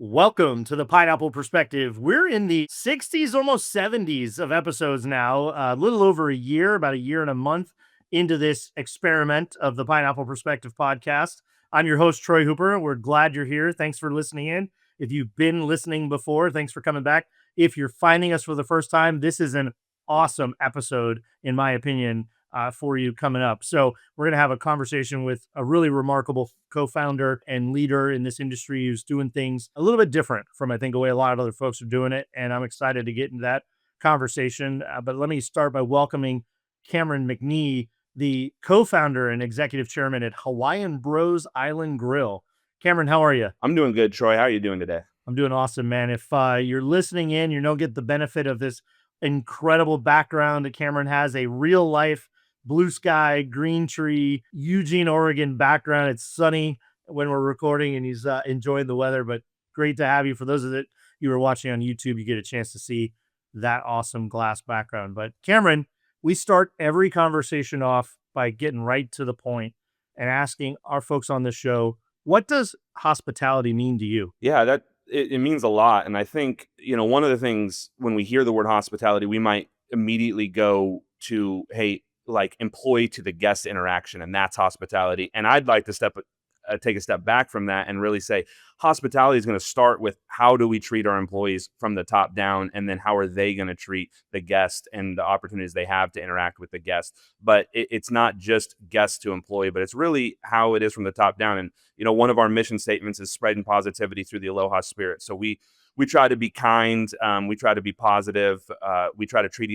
Welcome to the Pineapple Perspective. We're in the 60s, almost 70s of episodes now, a little over a year, about a year and a month into this experiment of the Pineapple Perspective podcast. I'm your host, Troy Hooper. We're glad you're here. Thanks for listening in. If you've been listening before, thanks for coming back. If you're finding us for the first time, this is an awesome episode, in my opinion, for you coming up. So, we're going to have a conversation with a really remarkable co-founder and leader in this industry who's doing things a little bit different from, I think, the way a lot of other folks are doing it. And I'm excited to get into that conversation. But let me start by welcoming Cameron McNie, the co-founder and executive chairman at Hawaiian Bros Island Grill. Cameron, how are you? I'm doing good, Troy. How are you doing today? I'm doing awesome, man. If you're listening in, you don't get the benefit of this incredible background that Cameron has, a real life blue sky, green tree, Eugene, Oregon background. It's sunny when we're recording and he's enjoying the weather, but great to have you. For those of that you were watching on YouTube, you get a chance to see that awesome glass background. But Cameron, we start every conversation off by getting right to the point and asking our folks on the show, what does hospitality mean to you? Yeah, it means a lot. And I think, one of the things when we hear the word hospitality, we might immediately go to, hey, like employee to the guest interaction, and that's hospitality. And I'd like to take a step back from that and really say hospitality is going to start with how do we treat our employees from the top down, and then how are they going to treat the guest and the opportunities they have to interact with the guest. But it's not just guest to employee, but it's really how it is from the top down. And one of our mission statements is spreading positivity through the Aloha spirit. So we try to be kind. We try to be positive. We try to treat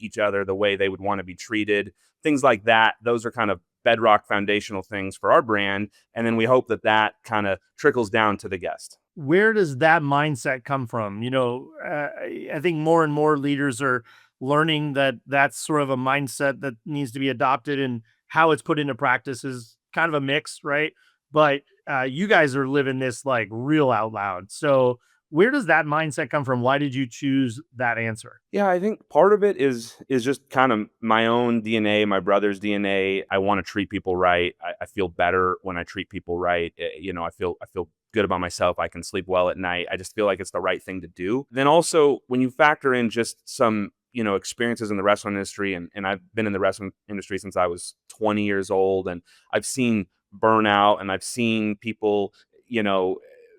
each other the way they would want to be treated. Things like that. Those are kind of bedrock foundational things for our brand. And then we hope that kind of trickles down to the guest. Where does that mindset come from? I think more and more leaders are learning that that's sort of a mindset that needs to be adopted, and how it's put into practice is kind of a mix, right? But you guys are living this like real out loud. So where does that mindset come from? Why did you choose that answer? Yeah, I think part of it is just kind of my own DNA, my brother's DNA. I want to treat people right. I feel better when I treat people right. I feel good about myself. I can sleep well at night. I just feel like it's the right thing to do. Then also, when you factor in just some experiences in the restaurant industry, and I've been in the restaurant industry since I was 20 years old, and I've seen burnout, and I've seen people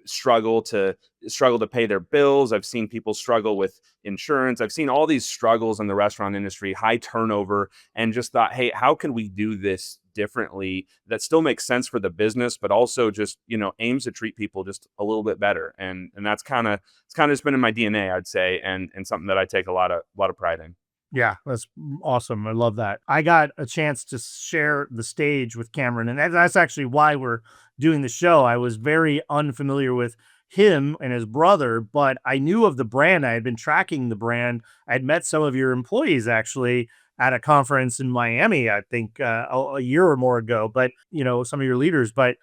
struggle to pay their bills. I've seen people struggle with insurance. I've seen all these struggles in the restaurant industry, high turnover, and just thought, hey, how can we do this differently that still makes sense for the business, but also just aims to treat people just a little bit better. And that's kind of just been in my DNA, I'd say, and something that I take a lot of pride in. Yeah, that's awesome. I love that. I got a chance to share the stage with Cameron, and that's actually why we're doing the show. I was very unfamiliar with him and his brother, but I knew of the brand. I had been tracking the brand. I had met some of your employees actually at a conference in Miami, I think a year or more ago, but some of your leaders. But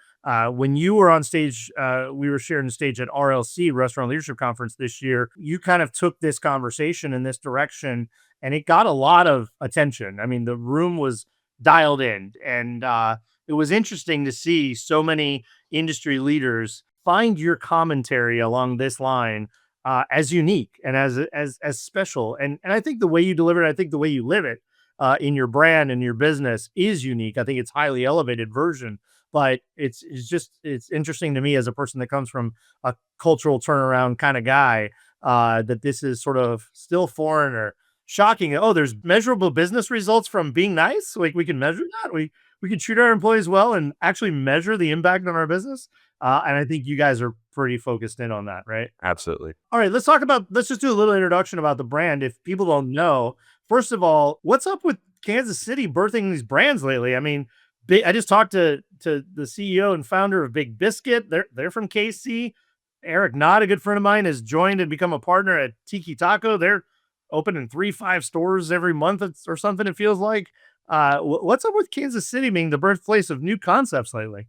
when you were on stage, we were sharing the stage at RLC, Restaurant Leadership Conference this year. You kind of took this conversation in this direction, and it got a lot of attention. I mean, the room was dialed in, and it was interesting to see so many industry leaders find your commentary along this line as unique and as special. And I think the way you deliver it, I think the way you live it in your brand and your business is unique. I think it's highly elevated version, but it's interesting to me as a person that comes from a cultural turnaround kind of guy, that this is sort of still foreign or shocking. Oh, there's measurable business results from being nice. Like we can measure that. We can treat our employees well and actually measure the impact on our business. And I think you guys are pretty focused in on that, right? Absolutely. All right, let's just do a little introduction about the brand. If people don't know, first of all, what's up with Kansas City birthing these brands lately? I mean, I just talked to the CEO and founder of Big Biscuit. They're from KC. Eric Knott, a good friend of mine, has joined and become a partner at Tiki Taco. They're opening 3-5 stores every month or something, it feels like. What's up with Kansas City being the birthplace of new concepts lately?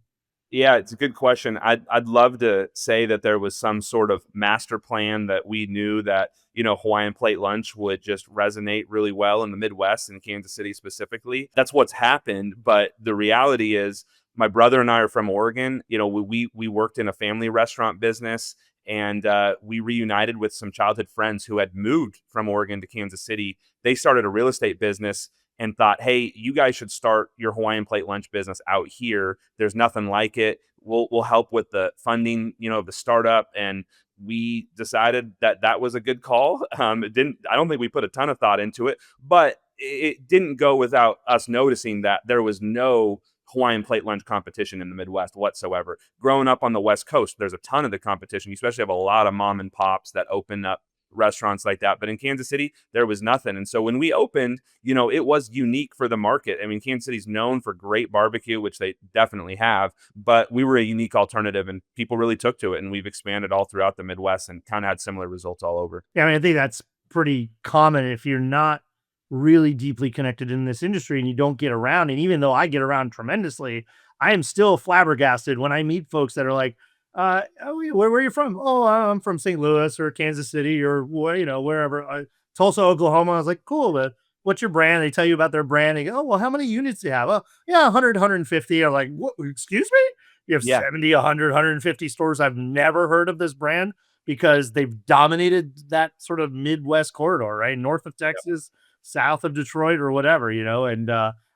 Yeah, it's a good question. I'd love to say that there was some sort of master plan that we knew that, Hawaiian plate lunch would just resonate really well in the Midwest and Kansas City specifically. That's what's happened. But the reality is my brother and I are from Oregon. We worked in a family restaurant business, and we reunited with some childhood friends who had moved from Oregon to Kansas City. They started a real estate business and thought, hey, you guys should start your Hawaiian plate lunch business out here. There's nothing like it. We'll help with the funding, of the startup. And we decided that that was a good call. I don't think we put a ton of thought into it, but it didn't go without us noticing that there was no Hawaiian plate lunch competition in the Midwest whatsoever. Growing up on the West Coast, there's a ton of the competition. You especially have a lot of mom and pops that open up restaurants like that. But in Kansas City, there was nothing. And so when we opened, it was unique for the market. I mean, Kansas City's known for great barbecue, which they definitely have, but we were a unique alternative and people really took to it. And we've expanded all throughout the Midwest and kind of had similar results all over. Yeah, I mean, I think that's pretty common if you're not really deeply connected in this industry and you don't get around. And even though I get around tremendously, I am still flabbergasted when I meet folks that are like, where are you from? Oh, I'm from St. Louis or Kansas City or wherever. Tulsa, Oklahoma. I was like, cool. But what's your brand? They tell you about their brand. They go, oh, well, how many units do you have? Oh, yeah, 100, 150. I'm like, what? Excuse me? You have 70, 100, 150 stores. I've never heard of this brand because they've dominated that sort of Midwest corridor, right? North of Texas, south of Detroit or whatever, and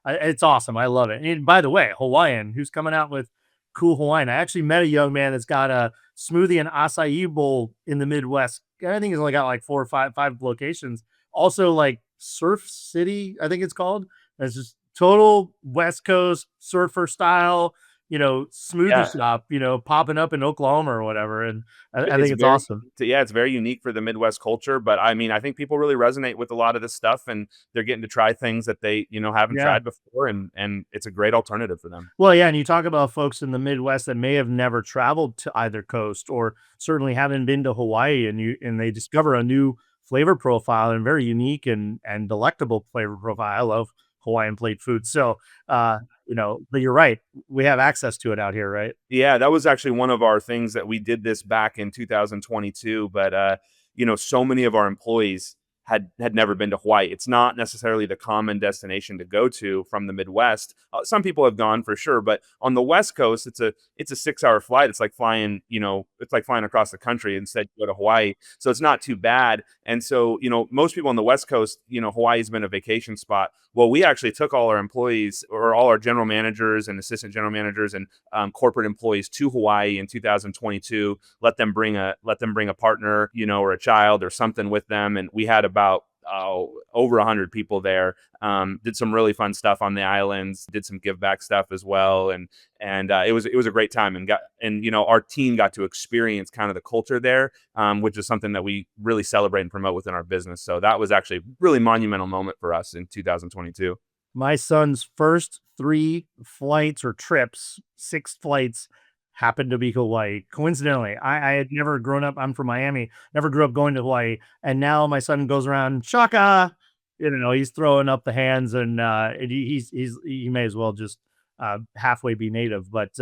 it's awesome. I love it. And by the way, Hawaiian, who's coming out with cool Hawaiian. I actually met a young man that's got a smoothie and acai bowl in the Midwest. I think he's only got like five locations. Also like Surf City, I think it's called. It's just total West Coast surfer style, smoothie shop, popping up in Oklahoma or whatever. And I think it's awesome. Yeah, it's very unique for the Midwest culture. But I mean, I think people really resonate with a lot of this stuff and they're getting to try things that they, haven't tried before. And it's a great alternative for them. Well, yeah. And you talk about folks in the Midwest that may have never traveled to either coast or certainly haven't been to Hawaii and they discover a new flavor profile and very unique and delectable flavor profile. I love Hawaiian plate food. So, but you're right. We have access to it out here, right? Yeah, that was actually one of our things that we did this back in 2022. But, so many of our employees had never been to Hawaii. It's not necessarily the common destination to go to from the Midwest. Some people have gone for sure, but on the West Coast, it's a 6-hour flight. It's like flying, across the country instead you go to Hawaii. So it's not too bad. And so, most people on the West Coast, Hawaii's been a vacation spot. Well, we actually took all our employees or all our general managers and assistant general managers and corporate employees to Hawaii in 2022. Let them bring a partner, or a child or something with them. And we had about over 100 people there. Did some really fun stuff on the islands. Did some give back stuff as well, and it was a great time. And our team got to experience kind of the culture there, which is something that we really celebrate and promote within our business. So that was actually a really monumental moment for us in 2022. My son's first 3 flights or trips, 6 flights, happened to be Hawaii. Coincidentally, I had never grown up. I'm from Miami, never grew up going to Hawaii. And now my son goes around Shaka, he's throwing up the hands and he may as well just halfway be native. But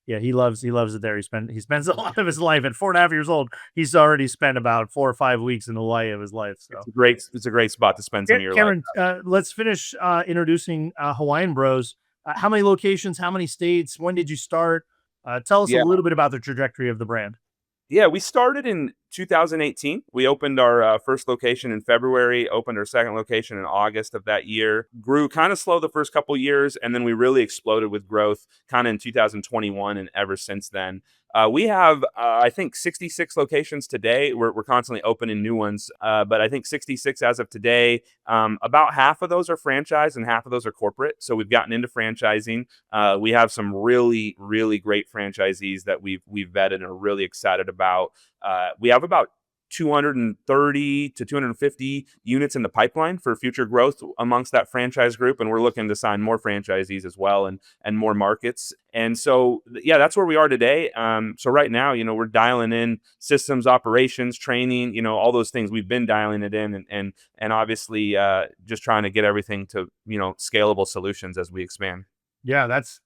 yeah, he loves it there. He spends a lot of his life at 4.5 years old. He's already spent about 4 or 5 weeks in Hawaii of his life. So it's a great spot to spend some of your Cameron, life. Let's finish introducing Hawaiian Bros. How many locations? How many states? When did you start? Tell us a little bit about the trajectory of the brand. Yeah, we started in 2018. We opened our first location in February, opened our second location in August of that year. Grew kind of slow the first couple years, and then we really exploded with growth kind of in 2021 and ever since then. We have, I think, 66 locations today. We're constantly opening new ones, but I think 66 as of today. About half of those are franchise and half of those are corporate. So we've gotten into franchising. We have some really, really great franchisees that we've vetted and are really excited about. We have about 230 to 250 units in the pipeline for future growth amongst that franchise group. And we're looking to sign more franchisees as well and more markets. And so, yeah, that's where we are today. So right now, we're dialing in systems, operations, training, all those things. We've been dialing it in and obviously just trying to get everything to, scalable solutions as we expand. Yeah, that's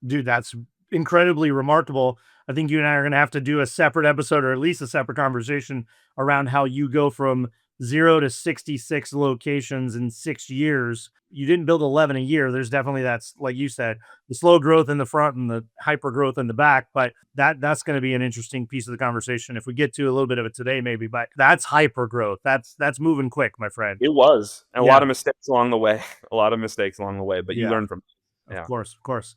incredibly remarkable. I think you and I are going to have to do a separate episode or at least a separate conversation around how you go from 0 to 66 locations in 6 years. You didn't build 11 a year. There's definitely that's like you said, the slow growth in the front and the hyper growth in the back. But that's going to be an interesting piece of the conversation if we get to a little bit of it today, maybe. But that's hyper growth. That's moving quick, my friend. It was, and a lot Yeah, of mistakes along the way, a lot of mistakes along the way, but you yeah. learn from it. Of Yeah. course, of course.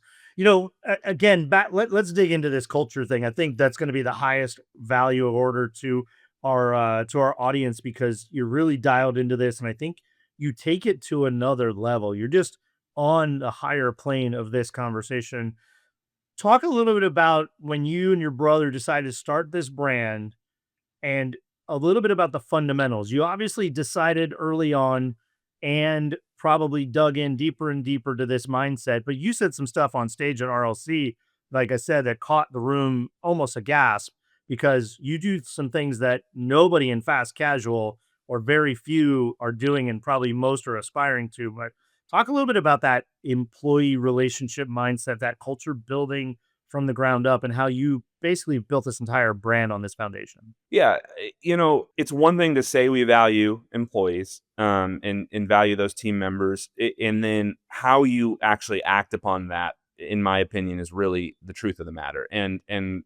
Again, let's dig into this culture thing. I think that's going to be the highest value of order to our audience because you're really dialed into this, and I think you take it to another level. You're just on a higher plane of this conversation. Talk a little bit about when you and your brother decided to start this brand and a little bit about the fundamentals. You obviously decided early on and probably dug in deeper and deeper to this mindset, but you said some stuff on stage at RLC, like I said, that caught the room almost aghast because you do some things that nobody in fast casual or very few are doing and probably most are aspiring to. But talk a little bit about that employee relationship mindset, that culture building from the ground up, and how you basically built this entire brand on this foundation. Yeah, it's one thing to say we value employees, and value those team members, and then how you actually act upon that, in my opinion, is really the truth of the matter, and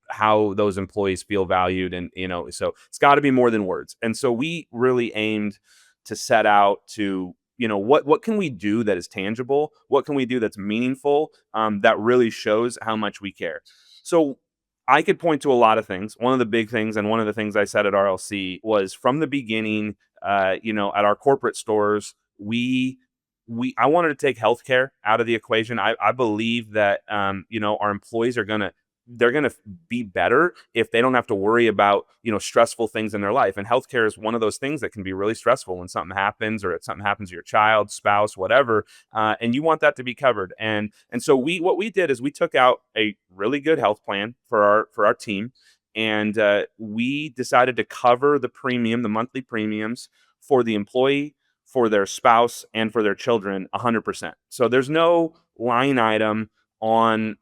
how those employees feel valued, and so it's got to be more than words. And so we really aimed to set out to what can we do that is tangible, what can we do that's meaningful, that really shows how much we care. So I could point to a lot of things. One of the big things, and one of the things I said at RLC, was from the beginning, at our corporate stores, I wanted to take healthcare out of the equation. I believe that, our employees they're gonna be better if they don't have to worry about stressful things in their life. And healthcare is one of those things that can be really stressful when something happens, or if something happens to your child, spouse, whatever, and you want that to be covered. And so what we did is we took out a really good health plan for our team, and we decided to cover the monthly premiums for the employee, for their spouse, and for their children 100%. So there's no line item on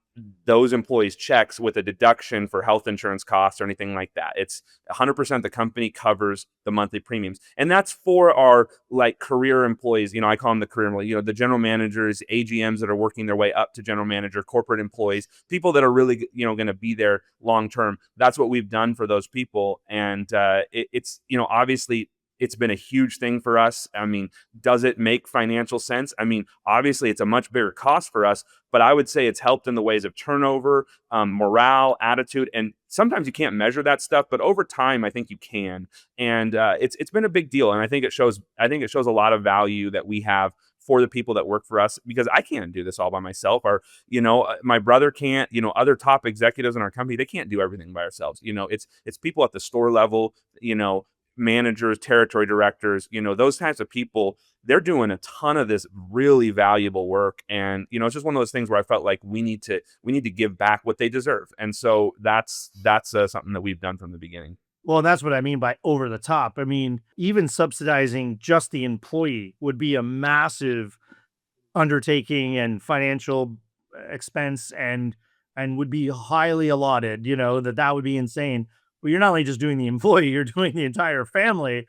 those employees' checks with a deduction for health insurance costs or anything like that. It's 100% the company covers the monthly premiums. And that's for our like career employees. I call them the career employees, the general managers, AGMs that are working their way up to general manager, corporate employees, people that are really, going to be there long term. That's what we've done for those people. And it's, obviously it's been a huge thing for us. I mean, does it make financial sense? I mean, obviously it's a much bigger cost for us, but I would say it's helped in the ways of turnover, morale, attitude, and sometimes you can't measure that stuff, but over time, I think you can. And it's been a big deal, and I think it shows. I think it shows a lot of value that we have for the people that work for us, because I can't do this all by myself. Or my brother can't. Other top executives in our company, they can't do everything by ourselves. It's people at the store level. Managers, territory directors, those types of people, they're doing a ton of this really valuable work. And, it's just one of those things where I felt like we need to give back what they deserve. And so that's something that we've done from the beginning. Well, that's what I mean by over the top. I mean, even subsidizing just the employee would be a massive undertaking and financial expense and would be highly allotted, that would be insane. But you're not only just doing the employee, you're doing the entire family,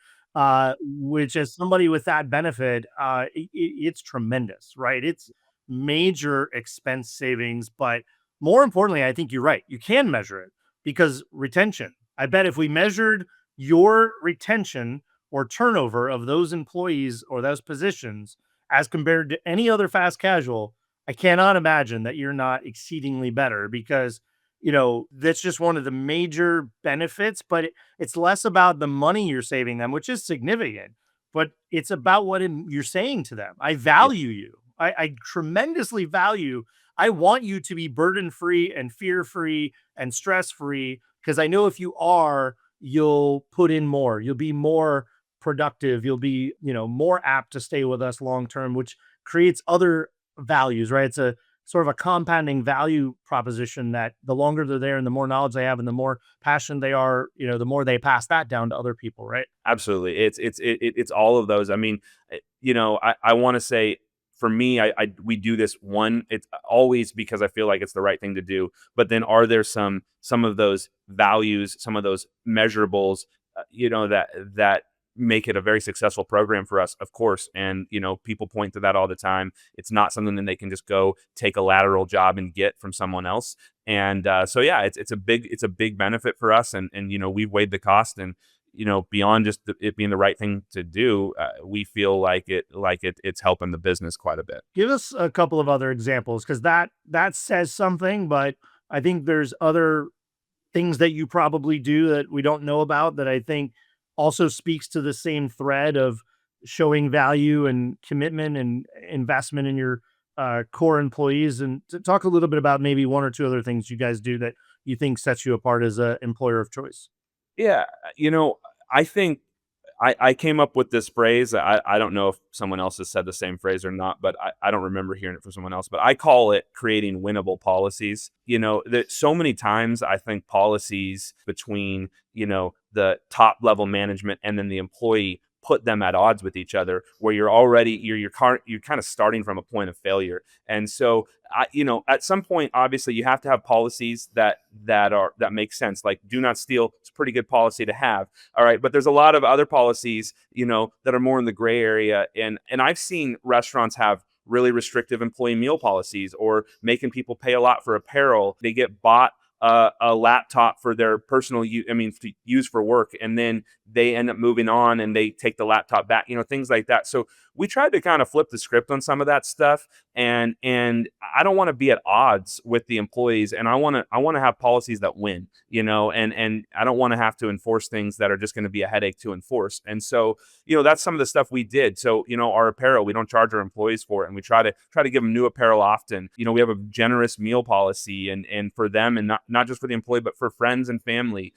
which as somebody with that benefit, it's tremendous, right? It's major expense savings, but more importantly, I think you're right. You can measure it because retention. I bet if we measured your retention or turnover of those employees or those positions as compared to any other fast casual, I cannot imagine that you're not exceedingly better because, that's just one of the major benefits, but it's less about the money you're saving them, which is significant, but it's about what you're saying to them. I Yeah, value you. I tremendously value. I want you to be burden free and fear free and stress free because I know if you are, you'll put in more. You'll be more productive. You'll be, more apt to stay with us long term, which creates other values, right? It's a sort of a compounding value proposition that the longer they're there and the more knowledge they have and the more passionate they are, the more they pass that down to other people, right? absolutely. It's all of those. I mean, I want to say, for me, we do this one. It's always because I feel like it's the right thing to do. But then, are there some of those values, some of those measurables, that make it a very successful program for us, of course. And, people point to that all the time. It's not something that they can just go take a lateral job and get from someone else. And so, yeah, it's a big benefit for us. And we've weighed the cost, and, beyond just it being the right thing to do, we feel like it's helping the business quite a bit. Give us a couple of other examples, because that says something, but I think there's other things that you probably do that we don't know about that I think also speaks to the same thread of showing value and commitment and investment in your core employees. And to talk a little bit about maybe one or two other things you guys do that you think sets you apart as an employer of choice. Yeah, I think I came up with this phrase. I don't know if someone else has said the same phrase or not, but I don't remember hearing it from someone else. But I call it creating winnable policies. That so many times I think policies between, the top level management and then the employee put them at odds with each other, where you're kind of starting from a point of failure. And so at some point, obviously, you have to have policies that make sense. Like, do not steal. It's a pretty good policy to have. All right, but there's a lot of other policies, that are more in the gray area. And I've seen restaurants have really restrictive employee meal policies, or making people pay a lot for apparel. They get bought a laptop for their personal use, to use for work, and then they end up moving on and they take the laptop back, things like that. So we tried to kind of flip the script on some of that stuff, and I don't want to be at odds with the employees, and I want to have policies that win, and I don't want to have to enforce things that are just going to be a headache to enforce. And so, that's some of the stuff we did. So, our apparel, we don't charge our employees for it, and we try to give them new apparel often. We have a generous meal policy, and for them, and not just for the employee, but for friends and family,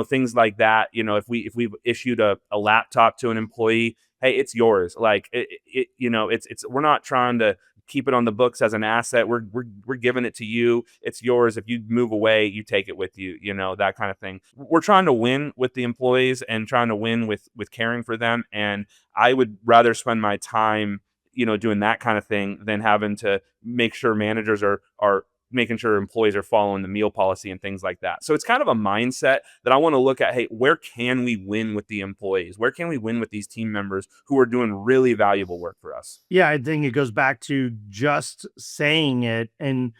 things like that. If we've issued a laptop to an employee, hey, it's yours. Like, it's we're not trying to keep it on the books as an asset. We're giving it to you. It's yours. If you move away, you take it with you, that kind of thing. We're trying to win with the employees and trying to win with caring for them. And I would rather spend my time, doing that kind of thing than having to make sure managers are making sure employees are following the meal policy and things like that. So it's kind of a mindset that I want to look at. Hey, where can we win with the employees? Where can we win with these team members who are doing really valuable work for us? Yeah, I think it goes back to just saying it and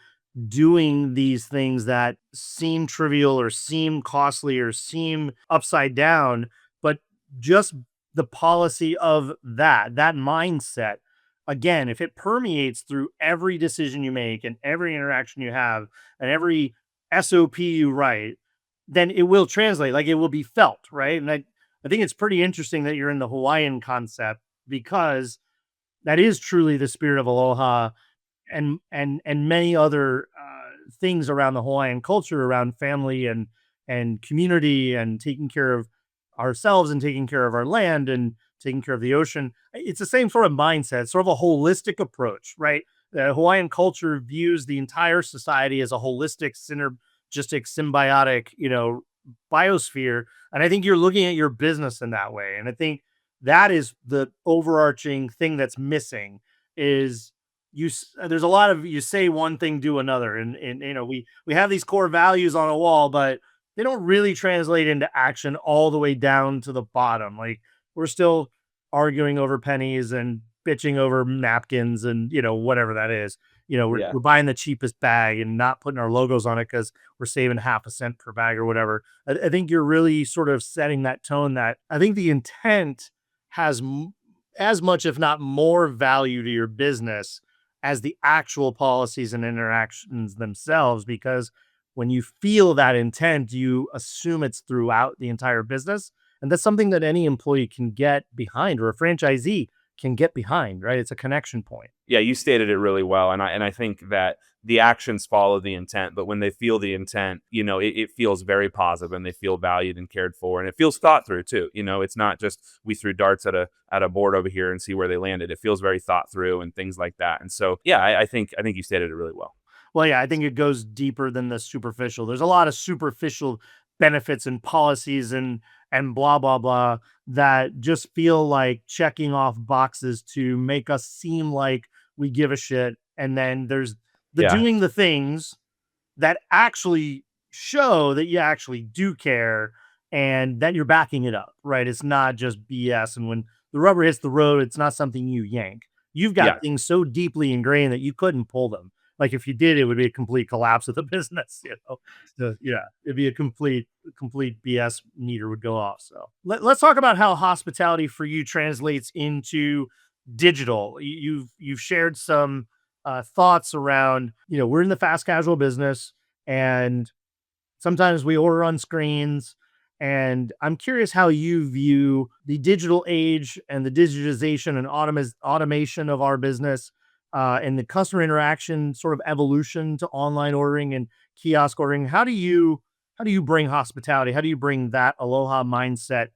doing these things that seem trivial or seem costly or seem upside down, but just the policy of that mindset. Again, if it permeates through every decision you make and every interaction you have and every SOP you write, then it will translate, like it will be felt, right? And I think it's pretty interesting that you're in the Hawaiian concept, because that is truly the spirit of Aloha, and many other things around the Hawaiian culture, around family and community and taking care of ourselves and taking care of our land and taking care of the ocean. It's the same sort of mindset, sort of a holistic approach, right? The Hawaiian culture views the entire society as a holistic, synergistic, symbiotic, biosphere. And I think you're looking at your business in that way. And I think that is the overarching thing that's missing is there's a lot of, you say one thing, do another. And we have these core values on a wall, but they don't really translate into action all the way down to the bottom. Like, we're still arguing over pennies and bitching over napkins and, whatever that is. Yeah. We're buying the cheapest bag and not putting our logos on it because we're saving half a cent per bag or whatever. I think you're really sort of setting that tone that I think the intent has as much, if not more, value to your business as the actual policies and interactions themselves. Because when you feel that intent, you assume it's throughout the entire business. And that's something that any employee can get behind, or a franchisee can get behind, right? It's a connection point. Yeah, you stated it really well, and I think that the actions follow the intent. But when they feel the intent, it feels very positive, and they feel valued and cared for, and it feels thought through too. It's not just we threw darts at a board over here and see where they landed. It feels very thought through and things like that. And so, yeah, I think you stated it really well. Well, yeah, I think it goes deeper than the superficial. There's a lot of superficial benefits and policies and blah blah blah that just feel like checking off boxes to make us seem like we give a shit. And then there's the Yeah. doing the things that actually show that you actually do care. and that you're backing it up, right? It's not just BS. And when the rubber hits the road, it's not something you yank. You've got Yeah. things so deeply ingrained that you couldn't pull them. Like if you did, it would be a complete collapse of the business. Yeah, it'd be a complete BS meter would go off. So let's talk about how hospitality for you translates into digital. You've shared some thoughts around, we're in the fast casual business, and sometimes we order on screens. And I'm curious how you view the digital age and the digitization and automation of our business, and the customer interaction sort of evolution to online ordering and kiosk ordering. How do you bring hospitality? How do you bring that Aloha mindset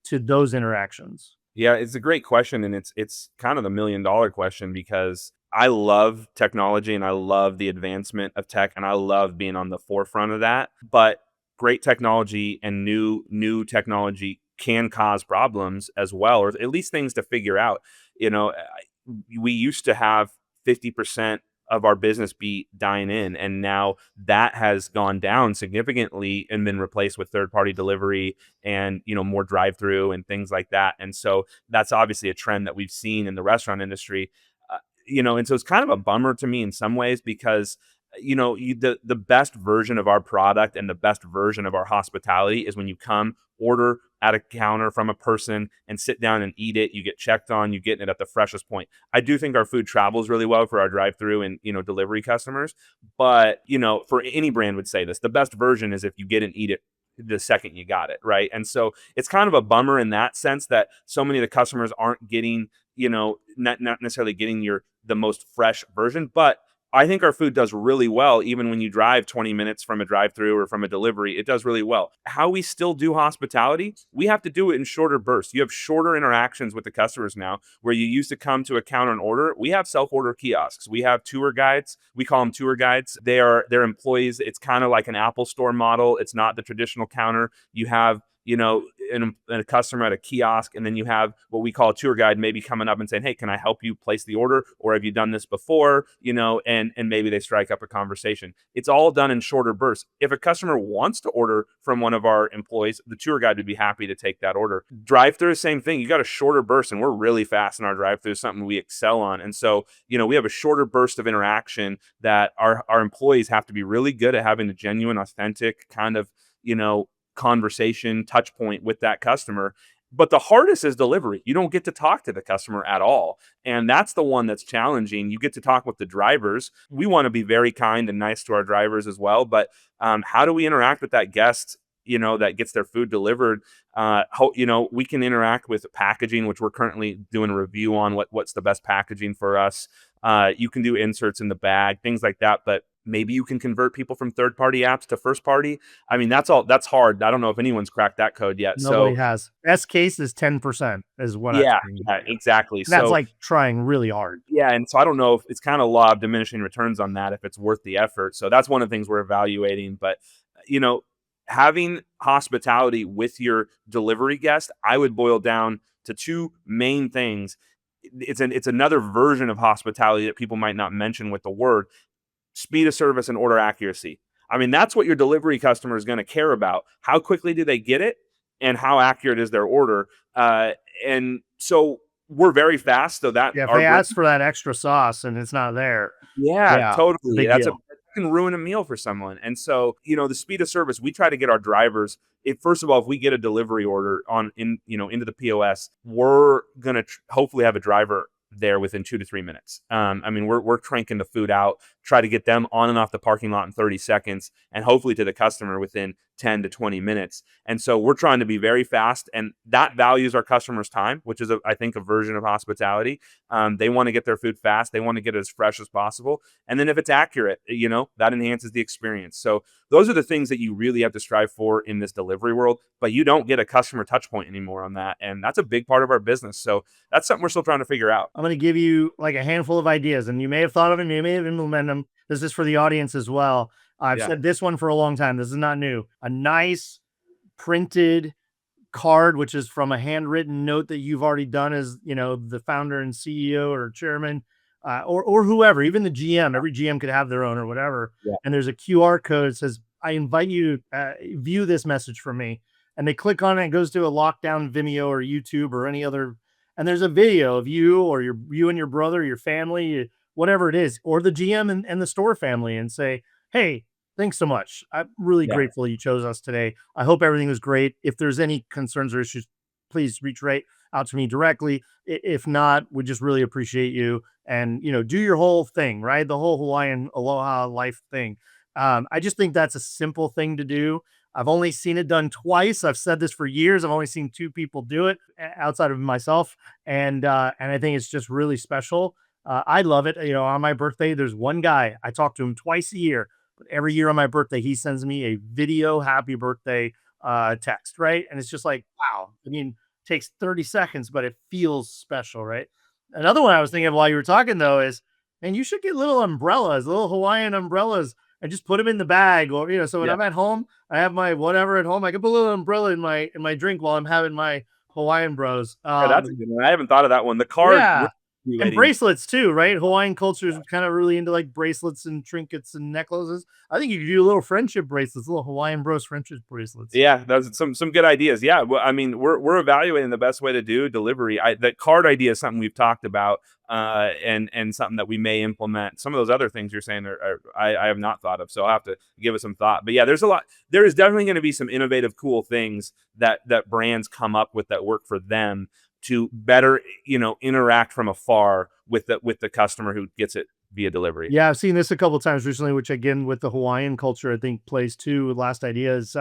to those interactions? Yeah, it's a great question, and it's kind of the $1,000,000 question because I love technology and I love the advancement of tech and I love being on the forefront of that. But great technology and new technology can cause problems as well, or at least things to figure out. We used to have 50% of our business be dine in, and now that has gone down significantly and been replaced with third party delivery and more drive through and things like that. And so that's obviously a trend that we've seen in the restaurant industry. And so it's kind of a bummer to me in some ways because the best version of our product and the best version of our hospitality is when you come order at a counter from a person and sit down and eat it. You get checked on, you get it at the freshest point. I do think our food travels really well for our drive-through and delivery customers, but for any brand would say this, the best version is if you get and eat it the second you got it, right? And so it's kind of a bummer in that sense that so many of the customers aren't getting, not necessarily getting the most fresh version. But I think our food does really well, even when you drive 20 minutes from a drive-through or from a delivery. It does really well. How we still do hospitality, we have to do it in shorter bursts. You have shorter interactions with the customers now, where you used to come to a counter and order. We have self-order kiosks. We have tour guides. We call them tour guides. They're employees. It's kind of like an Apple Store model. It's not the traditional counter. You have a customer at a kiosk, and then you have what we call a tour guide maybe coming up and saying, hey, can I help you place the order, or have you done this before? And maybe they strike up a conversation. It's all done in shorter bursts. If a customer wants to order from one of our employees, the tour guide would be happy to take that order. Drive through, same thing. You got a shorter burst, and we're really fast in our drive through, something we excel on. And so we have a shorter burst of interaction that our employees have to be really good at having a genuine, authentic kind of conversation touch point with that customer. But the hardest is delivery. You don't get to talk to the customer at all, and that's the one that's challenging. You get to talk with the drivers. We want to be very kind and nice to our drivers as well, but how do we interact with that guest that gets their food delivered? We can interact with packaging, which we're currently doing a review on what's the best packaging for us. You can do inserts in the bag, things like that, but maybe you can convert people from third-party apps to first-party. I mean, that's hard. I don't know if anyone's cracked that code yet. Nobody So has. Best case is 10% is what I've yeah, seen. yeah, exactly. And that's So like trying really hard. yeah, and so I don't know if it's kind of law of diminishing returns on that, if it's worth the effort. So that's one of the things we're evaluating. But you know, having hospitality with your delivery guest, I would boil down to two main things. It's another version of hospitality that people might not mention with the word: speed of service and order accuracy. I mean, that's what your delivery customer is going to care about. How quickly do they get it, and how accurate is their order? And so we're very fast, so that Yeah, if our they ask for that extra sauce and it's not there, yeah, yeah, it's a totally. big That deal. can ruin a meal for someone. And so, the speed of service, we try to get our drivers. If first of all, if we get a delivery order into the POS, we're gonna hopefully have a driver there within 2 to 3 minutes. I mean, we're cranking the food out, try to get them on and off the parking lot in 30 seconds, and hopefully to the customer within 10 to 20 minutes. And so we're trying to be very fast, and that values our customers' time, which is, I think, a version of hospitality. They want to get their food fast. They want to get it as fresh as possible. And then if it's accurate, that enhances the experience. So those are the things that you really have to strive for in this delivery world, but you don't get a customer touch point anymore on that. And that's a big part of our business. So that's something we're still trying to figure out. I'm going to give you like a handful of ideas, and you may have thought of them, you may have implemented them. This is for the audience as well. I've Yeah. said this one for a long time. This is not new. A nice printed card, which is from a handwritten note that you've already done as, the founder and CEO or chairman, or whoever, even the GM. Every GM could have their own or whatever. Yeah. And there's a QR code that says, I invite you to view this message from me. and they click on it and it goes to a lockdown Vimeo or YouTube or any other, and there's a video of you or you and your brother, your family, whatever it is, or the GM and the store family, and say, "Hey, thanks so much. I'm really Yeah. grateful you chose us today. I hope everything was great. If there's any concerns or issues, please reach right out to me directly. If not, we just really appreciate you, and do your whole thing, right? The whole Hawaiian aloha life thing." I just think that's a simple thing to do. I've only seen it done twice. I've said this for years. I've only seen two people do it outside of myself, and I think it's just really special. I love it. On my birthday, there's one guy I talk to him twice a year, but every year on my birthday, he sends me a video happy birthday text, right? And it's just like, wow. I mean, it takes 30 seconds, but it feels special, right? Another one I was thinking of while you were talking though is, man, you should get little umbrellas, little Hawaiian umbrellas, and just put them in the bag, or so when Yeah. I'm at home, I have my whatever at home. I can put a little umbrella in my drink while I'm having my Hawaiian Bros. Yeah, that's a good one. I haven't thought of that one. The card Yeah. with And relating. bracelets too, right? Hawaiian culture is kind of really into like bracelets and trinkets and necklaces. I think you could do little friendship bracelets, little Hawaiian Bros friendship bracelets. Yeah, that's some good ideas. Yeah, well, I mean, we're evaluating the best way to do delivery. That card idea is something we've talked about, and something that we may implement. Some of those other things you're saying I have not thought of, so I'll have to give it some thought. But yeah, there's a lot. There is definitely going to be some innovative, cool things that brands come up with that work for them to better, interact from afar with the customer who gets it via delivery. Yeah, I've seen this a couple times recently, which again with the Hawaiian culture, I think plays too. Last idea is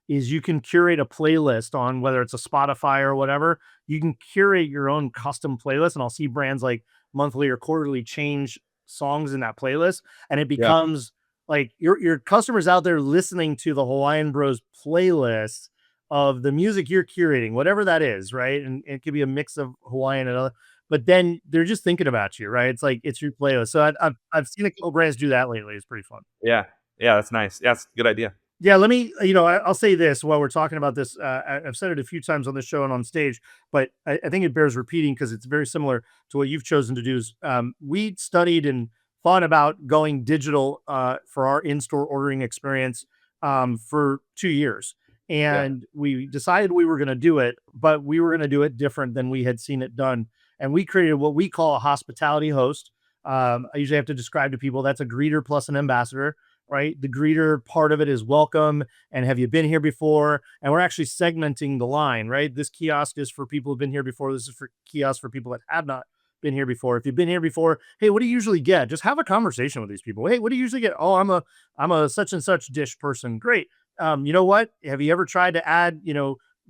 you can curate a playlist on whether it's a Spotify or whatever. You can curate your own custom playlist, and I'll see brands like monthly or quarterly change songs in that playlist, and it Yeah, becomes like your customers out there listening to the Hawaiian Bros playlist of the music you're curating, whatever that is, right? And it could be a mix of Hawaiian and other, but then they're just thinking about you, right? It's like it's your playlist. So I've seen a couple brands do that lately. It's pretty fun. yeah, yeah. That's nice. Yeah, that's a good idea. Yeah, let me, I'll say this while we're talking about this. I've said it a few times on the show and on stage, but I think it bears repeating because it's very similar to what you've chosen to do. Is we studied and thought about going digital for our in-store ordering experience for 2 years, Yeah, and we decided we were going to do it, but we were going to do it different than we had seen it done, and we created what we call a hospitality host. I usually have to describe to people that's a greeter plus an ambassador, right? The greeter part of it is welcome and have you been here before? And we're actually segmenting the line, right? This kiosk is for people who've been here before. This is for kiosks for people that have not been here before. If you've been here before, hey, what do you usually get? Just have a conversation with these people. Hey, what do you usually get? Oh, I'm a such and such dish person. Great. You know what? Have you ever tried to add,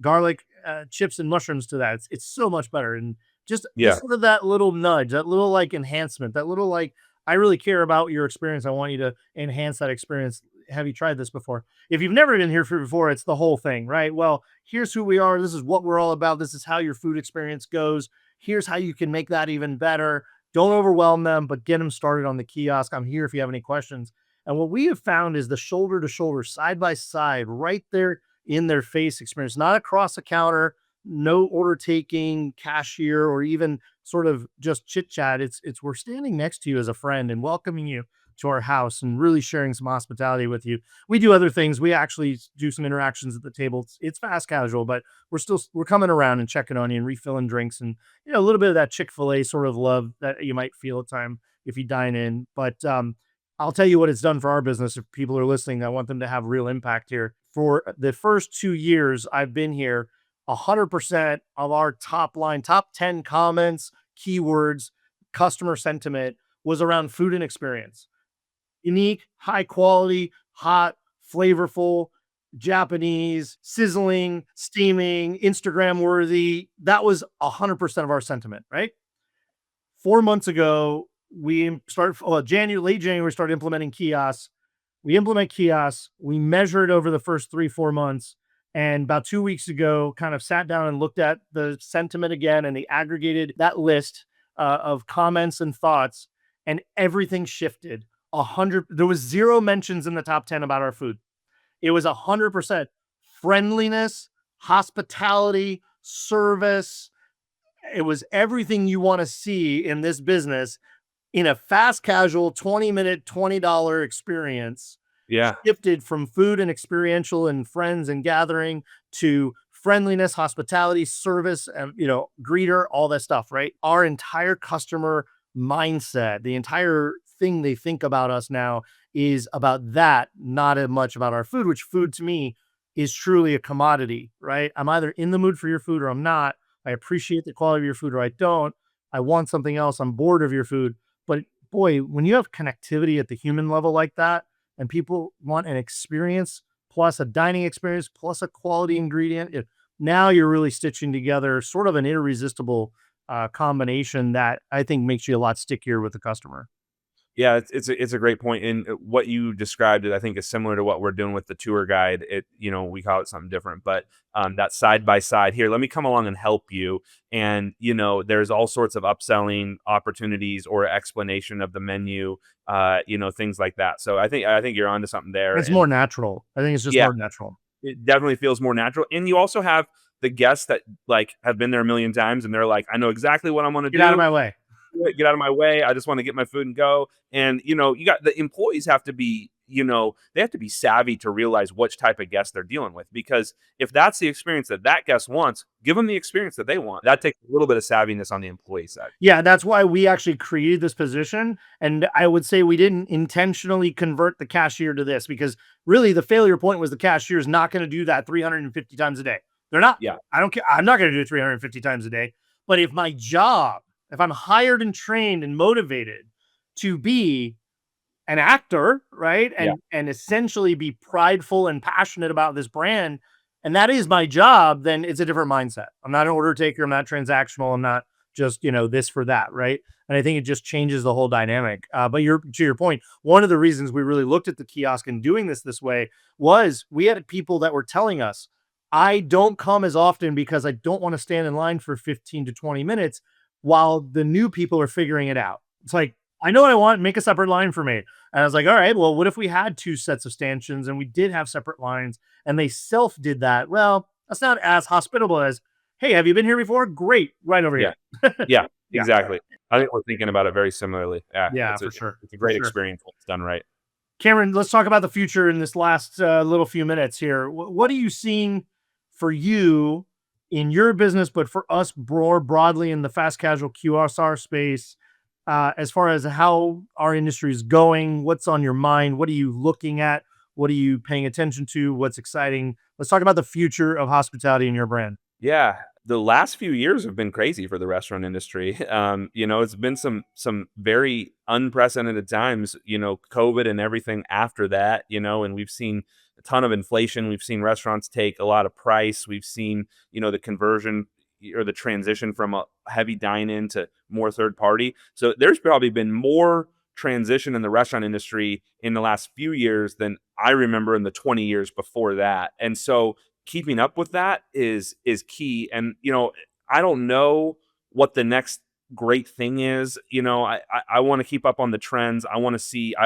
garlic chips and mushrooms to that? It's so much better. And just yeah, sort of that little nudge, that little like enhancement, that little like I really care about your experience. I want you to enhance that experience. Have you tried this before? If you've never been here for before, it's the whole thing, right? Well, here's who we are. This is what we're all about. This is how your food experience goes. Here's how you can make that even better. Don't overwhelm them, but get them started on the kiosk. I'm here if you have any questions. And what we have found is the shoulder to shoulder, side by side, right there in their face experience, not across the counter, no order taking, cashier, or even sort of just chit chat. It's we're standing next to you as a friend and welcoming you to our house and really sharing some hospitality with you. We do other things. We actually do some interactions at the table. It's fast casual, but we're coming around and checking on you and refilling drinks and a little bit of that Chick-fil-A sort of love that you might feel at time if you dine in. But I'll tell you what it's done for our business. If people are listening, I want them to have real impact here. For the first 2 years I've been here, 100% of our top 10 comments, keywords, customer sentiment was around food and experience. Unique, high quality, hot, flavorful, Japanese, sizzling, steaming, Instagram worthy. That was 100% of our sentiment, right? 4 months ago, we started, late January, we started implementing kiosks. We implement kiosks. We measure it over the first 3, 4 months. And about 2 weeks ago, kind of sat down and looked at the sentiment again, and they aggregated that list of comments and thoughts, and everything shifted. 100. There was zero mentions in the top 10 about our food. It was 100% friendliness, hospitality, service. It was everything you want to see in this business in a fast casual 20-minute, $20 experience, yeah, shifted from food and experiential and friends and gathering to friendliness, hospitality, service, and greeter, all that stuff, right? Our entire customer mindset, the entire thing they think about us now is about that, not as much about our food, which food to me is truly a commodity, right? I'm either in the mood for your food or I'm not. I appreciate the quality of your food or I don't. I want something else. I'm bored of your food. But boy, when you have connectivity at the human level like that, and people want an experience plus a dining experience plus a quality ingredient, now you're really stitching together sort of an irresistible combination that I think makes you a lot stickier with the customer. Yeah, it's a great point, and what you described, I think, is similar to what we're doing with the tour guide. We call it something different, but that side by side here. Let me come along and help you, and there's all sorts of upselling opportunities or explanation of the menu, things like that. So I think you're onto something there, It's and more natural. I think it's just yeah, more natural. it definitely feels more natural. And you also have the guests that like have been there a million times, and they're like, I know exactly what I'm going to Get out of do. my way. Get out of my way. I just want to get my food and go. And you got the employees have to be, they have to be savvy to realize which type of guest they're dealing with. Because if that's the experience that guest wants, give them the experience that they want. That takes a little bit of savviness on the employee side. Yeah, that's why we actually created this position. And I would say we didn't intentionally convert the cashier to this because really the failure point was the cashier is not going to do that 350 times a day. They're not. Yeah. I don't care. I'm not going to do it 350 times a day. But if I'm hired and trained and motivated to be an actor, right? Yeah. And essentially be prideful and passionate about this brand, and that is my job, then it's a different mindset. I'm not an order taker, I'm not transactional, I'm not just, this for that, right? And I think it just changes the whole dynamic. But to your point, one of the reasons we really looked at the kiosk and doing this way was we had people that were telling us, I don't come as often because I don't want to stand in line for 15 to 20 minutes while the new people are figuring it out. It's like, I know what I want, make a separate line for me. And I was like, all right, well, what if we had two sets of stanchions and we did have separate lines and they self did that? Well, that's not as hospitable as, hey, have you been here before? Great, right over Yeah. here. Yeah, Yeah, exactly. I think we're thinking about it very similarly. Yeah. yeah, It's a, for sure. it's a For great sure. experience when it's done right. Cameron, let's talk about the future in this last little few minutes here. What are you seeing for you in your business, but for us more broadly in the fast casual QSR space, as far as how our industry is going? What's on your mind? What are you looking at? What are you paying attention to? What's exciting? Let's talk about the future of hospitality in your brand. Yeah, the last few years have been crazy for the restaurant industry. It's been some very unprecedented times. COVID and everything after that. And we've seen a ton of inflation. We've seen restaurants take a lot of price. We've seen the conversion or the transition from a heavy dine-in to more third party. So there's probably been more transition in the restaurant industry in the last few years than I remember in the 20 years before that. And so keeping up with that is key. And I don't know what the next great thing is. I want to keep up on the trends. I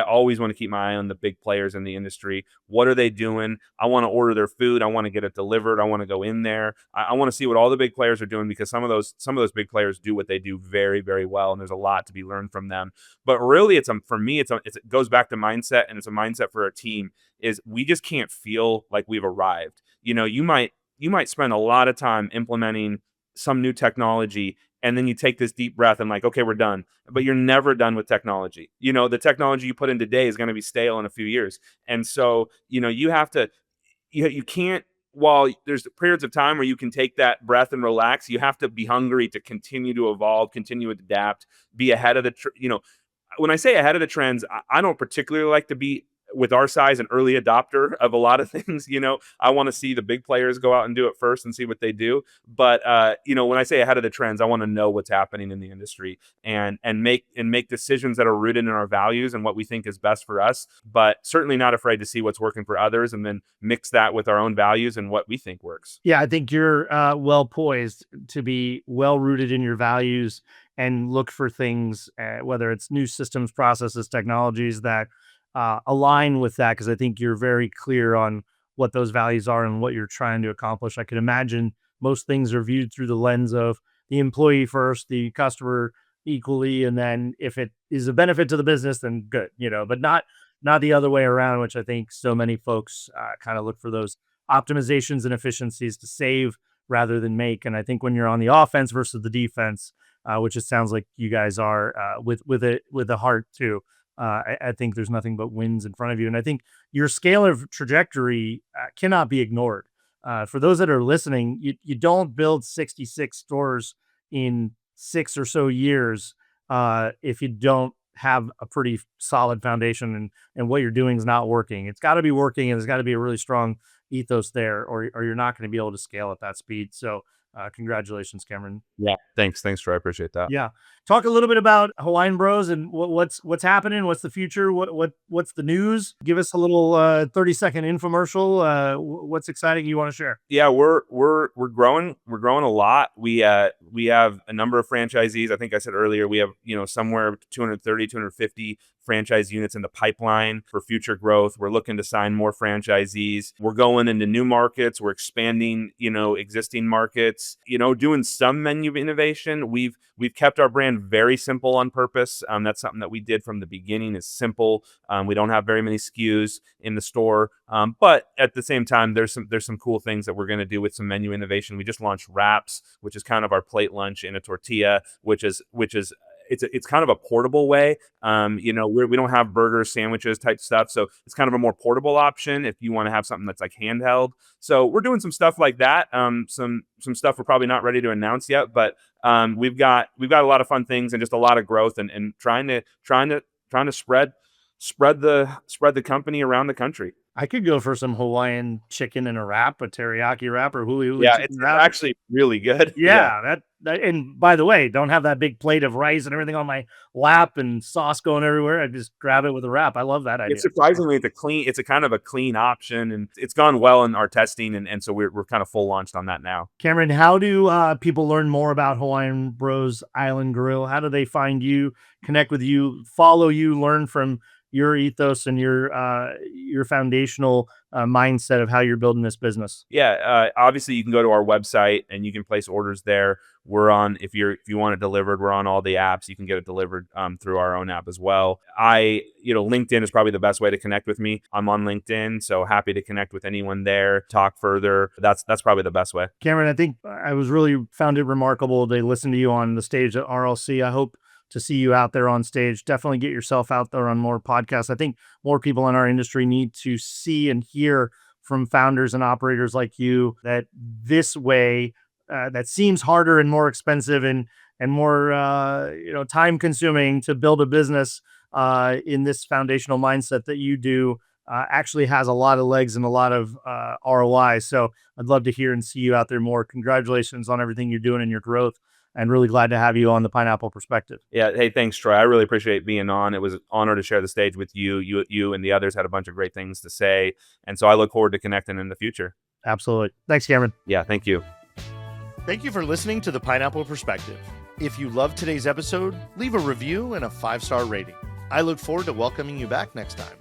always want to keep my eye on the big players in the industry. What are they doing? I want to order their food. I want to get it delivered. I want to go in there. I want to see what all the big players are doing, because some of those big players do what they do very, very well, and there's a lot to be learned from them. But really, for me, it goes back to mindset, and it's a mindset for our team. Is we just can't feel like we've arrived. You might spend a lot of time implementing some new technology, and then you take this deep breath and like, okay, we're done. But you're never done with technology. The technology you put in today is going to be stale in a few years. And so, you have to, you can't, while there's periods of time where you can take that breath and relax, you have to be hungry to continue to evolve, continue to adapt, be ahead of when I say ahead of the trends, I don't particularly like to be, with our size, an early adopter of a lot of things. I want to see the big players go out and do it first and see what they do. But when I say ahead of the trends, I want to know what's happening in the industry and make decisions that are rooted in our values and what we think is best for us. But certainly not afraid to see what's working for others and then mix that with our own values and what we think works. Yeah, I think you're well poised to be well rooted in your values and look for things, whether it's new systems, processes, technologies that align with that. Because I think you're very clear on what those values are and what you're trying to accomplish. I could imagine most things are viewed through the lens of the employee first, the customer equally, and then if it is a benefit to the business, then good, but not the other way around, which I think so many folks kind of look for those optimizations and efficiencies to save rather than make. And I think when you're on the offense versus the defense, which it sounds like you guys are, with a heart too, I think there's nothing but wins in front of you. And I think your scale of trajectory cannot be ignored. For those that are listening, you don't build 66 stores in 6 or so years if you don't have a pretty solid foundation, and what you're doing is not working. It's got to be working, and there's got to be a really strong ethos there, or you're not going to be able to scale at that speed. So congratulations, Cameron. Yeah. Thanks, Troy. I appreciate that. Yeah. Talk a little bit about Hawaiian Bros and what's happening. What's the future? What's the news? Give us a little 30-second infomercial. What's exciting you want to share? Yeah, we're growing. We're growing a lot. We have a number of franchisees. I think I said earlier, we have, somewhere 230, 250 franchise units in the pipeline for future growth. We're looking to sign more franchisees. We're going into new markets. We're expanding, existing markets, doing some menu innovation. We've kept our brand very simple on purpose. That's something that we did from the beginning, is simple. We don't have very many SKUs in the store. But at the same time, there's some cool things that we're going to do with some menu innovation. We just launched wraps, which is kind of our plate lunch in a tortilla, which is it's kind of a portable way. We don't have burgers, sandwiches type stuff. So it's kind of a more portable option if you want to have something that's like handheld. So we're doing some stuff like that. Some stuff we're probably not ready to announce yet, but we've got a lot of fun things and just a lot of growth and trying to spread the company around the country. I could go for some Hawaiian chicken in a wrap, a teriyaki wrap, or huli huli. Yeah, it's actually really good. Yeah, that. And by the way, don't have that big plate of rice and everything on my lap and sauce going everywhere. I just grab it with a wrap. I love that idea. It's surprisingly it's a kind of a clean option, and it's gone well in our testing, and so we're kind of full launched on that now. Cameron, how do people learn more about Hawaiian Bros Island Grill? How do they find you, connect with you, follow you, learn from your ethos and your foundational mindset of how you're building this business? Yeah, obviously you can go to our website and you can place orders there. We're on, if you want it delivered, we're on all the apps. You can get it delivered through our own app as well. LinkedIn is probably the best way to connect with me. I'm on LinkedIn, so happy to connect with anyone there, talk further. That's probably the best way. Cameron, I think I found it remarkable to listen to you on the stage at RLC. I hope to see you out there on stage. Definitely get yourself out there on more podcasts. I think more people in our industry need to see and hear from founders and operators like you that this way that seems harder and more expensive and more time consuming to build a business in this foundational mindset that you do actually has a lot of legs and a lot of ROI. So I'd love to hear and see you out there more. Congratulations on everything you're doing and your growth. And really glad to have you on the Pineapple Perspective. Yeah. Hey, thanks, Troy. I really appreciate being on. It was an honor to share the stage with you. You and the others had a bunch of great things to say. And so I look forward to connecting in the future. Absolutely. Thanks, Cameron. Yeah, thank you. Thank you for listening to the Pineapple Perspective. If you loved today's episode, leave a review and a 5-star rating. I look forward to welcoming you back next time.